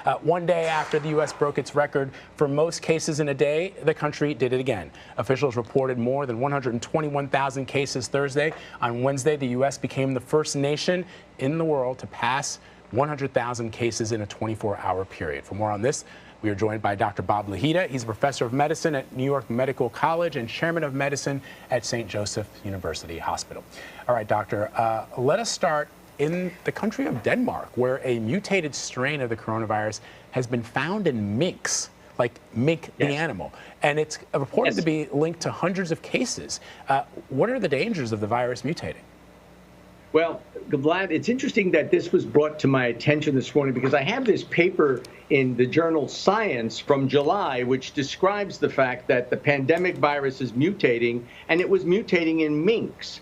One day after the U.S. broke its record for most cases in a day, the country did it again. Officials reported more than 121,000 cases Thursday. On Wednesday, the U.S. became the first nation in the world to pass 100,000 cases in a 24-hour period. For more on this, we are joined by Dr. Bob Lahita. He's a professor of medicine at New York Medical College and chairman of medicine at St. Joseph University Hospital. All right, doctor, let us start in the country of Denmark, where a mutated strain of the coronavirus has been found in minks, like mink the animal, and it's reported to be linked to hundreds of cases. What are the dangers of the virus mutating? Well, Vlad, it's interesting that this was brought to my attention this morning because I have this paper in the journal Science from July, which describes the fact that the pandemic virus is mutating, and it was mutating in minks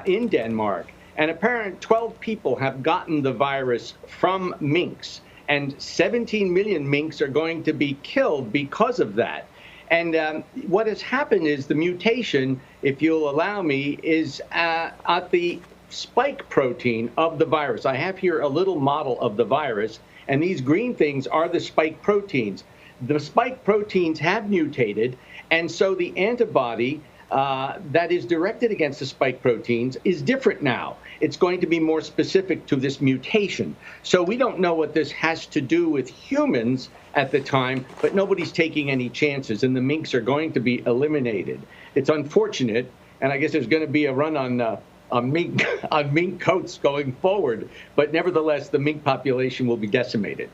in Denmark. And apparently 12 people have gotten the virus from minks, and 17 million minks are going to be killed because of that. And what has happened is the mutation, if you'll allow me, is at the spike protein of the virus. I have here a little model of the virus, and these green things are the spike proteins. The spike proteins have mutated, and so the antibody that is directed against the spike proteins is different now. It's going to be more specific to this mutation. So we don't know what this has to do with humans at the time, but nobody's taking any chances, and the minks are going to be eliminated. It's unfortunate, and I guess there's going to be a run on mink coats going forward, but nevertheless, the mink population will be decimated.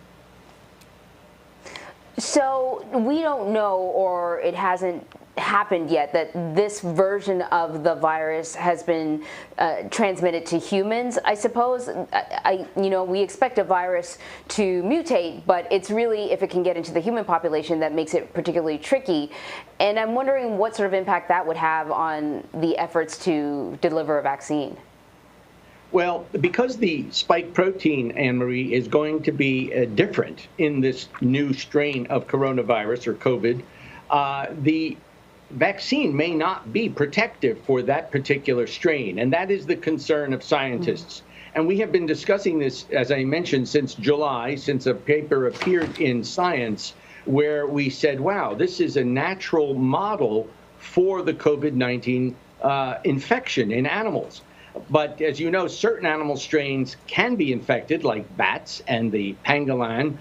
So we don't know, or it hasn't happened yet, that this version of the virus has been transmitted to humans. I suppose, we expect a virus to mutate, but it's really if it can get into the human population that makes it particularly tricky. And I'm wondering what sort of impact that would have on the efforts to deliver a vaccine. Well, because the spike protein, Anne-Marie, is going to be different in this new strain of coronavirus or COVID, the vaccine may not be protective for that particular strain, and that is the concern of scientists. And we have been discussing this, as I mentioned, since July, since a paper appeared in Science, where we said, wow, this is a natural model for the COVID-19 infection in animals. But as you know, certain animal strains can be infected, like bats and the pangolin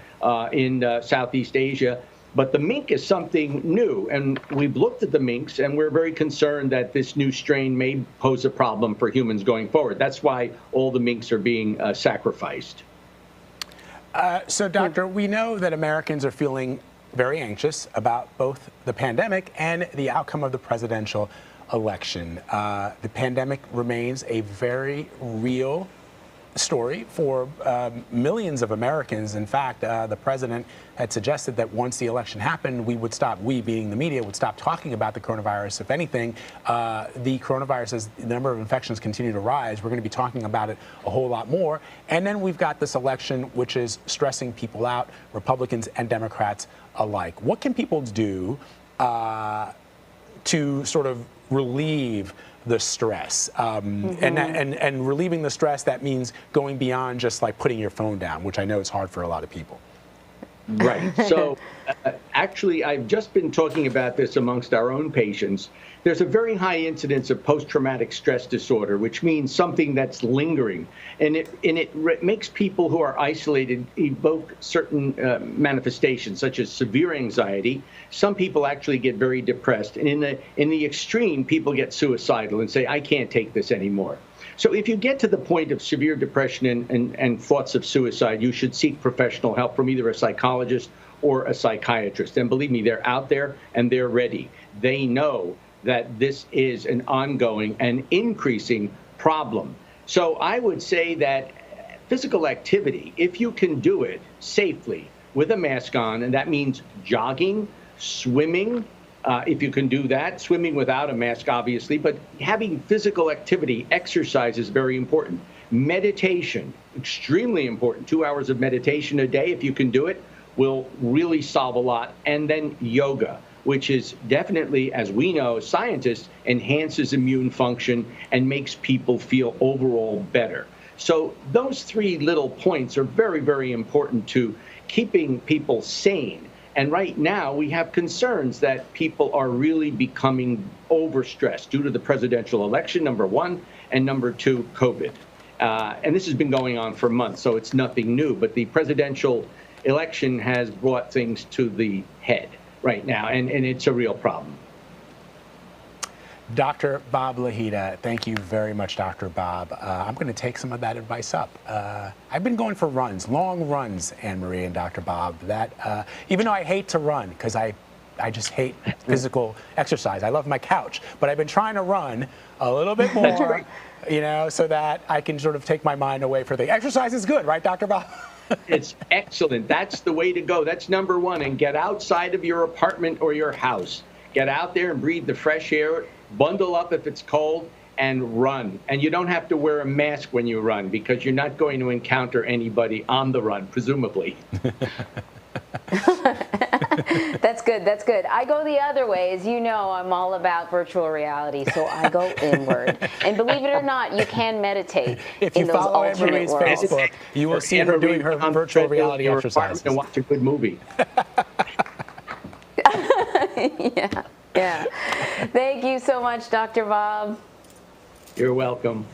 in Southeast Asia. But the mink is something new, and we've looked at the minks, and we're very concerned that this new strain may pose a problem for humans going forward. That's why all the minks are being sacrificed. So, Doctor, we know that Americans are feeling very anxious about both the pandemic and the outcome of the presidential election. The pandemic remains a very real story for millions of Americans. In fact, the president had suggested that once the election happened, we being the media, would stop talking about the coronavirus. If anything, the coronavirus, as the number of infections continue to rise, we're going to be talking about it a whole lot more. And then we've got this election, which is stressing people out, Republicans and Democrats alike. What can people do to sort of relieve the stress? And relieving the stress, that means going beyond just like putting your phone down, which I know is hard for a lot of people. Right. So actually, I've just been talking about this amongst our own patients. There's a very high incidence of post-traumatic stress disorder, which means something that's lingering. And it makes people who are isolated evoke certain manifestations, such as severe anxiety. Some people actually get very depressed. And in the extreme, people get suicidal and say, I can't take this anymore. So if you get to the point of severe depression and thoughts of suicide, you should seek professional help from either a psychologist or a psychiatrist. And believe me, they're out there and they're ready. They know that this is an ongoing and increasing problem. So I would say that physical activity, if you can do it safely with a mask on, and that means jogging, swimming, if you can do that, swimming without a mask, obviously, but having physical activity, exercise is very important. Meditation, extremely important. 2 hours of meditation a day, if you can do it, will really solve a lot. And then yoga, which is definitely, as we know, scientists, enhances immune function and makes people feel overall better. So those three little points are very, very important to keeping people sane. And right now, we have concerns that people are really becoming overstressed due to the presidential election, number one, and number two, COVID. And this has been going on for months, so it's nothing new. But the presidential election has brought things to the head right now, and it's a real problem. Dr. Bob Lahita, thank you very much, Dr. Bob. I'm going to take some of that advice up. I've been going for runs, long runs, Anne-Marie and Dr. Bob. That even though I hate to run, because I just hate physical exercise. I love my couch, but I've been trying to run a little bit more, you know, so that I can sort of take my mind away for the exercise is good, right, Dr. Bob? It's excellent. That's the way to go. That's number one. And get outside of your apartment or your house. Get out there and breathe the fresh air. Bundle up if it's cold and run. And you don't have to wear a mask when you run because you're not going to encounter anybody on the run, presumably. That's good. That's good. I go the other way. As you know, I'm all about virtual reality, so I go inward. And believe it or not, you can meditate if you in those follow alternate Anne-Marie's worlds. Facebook, you will see her doing her virtual reality exercises. And watch a good movie. Yeah. Thank you so much, Dr. Bob. You're welcome.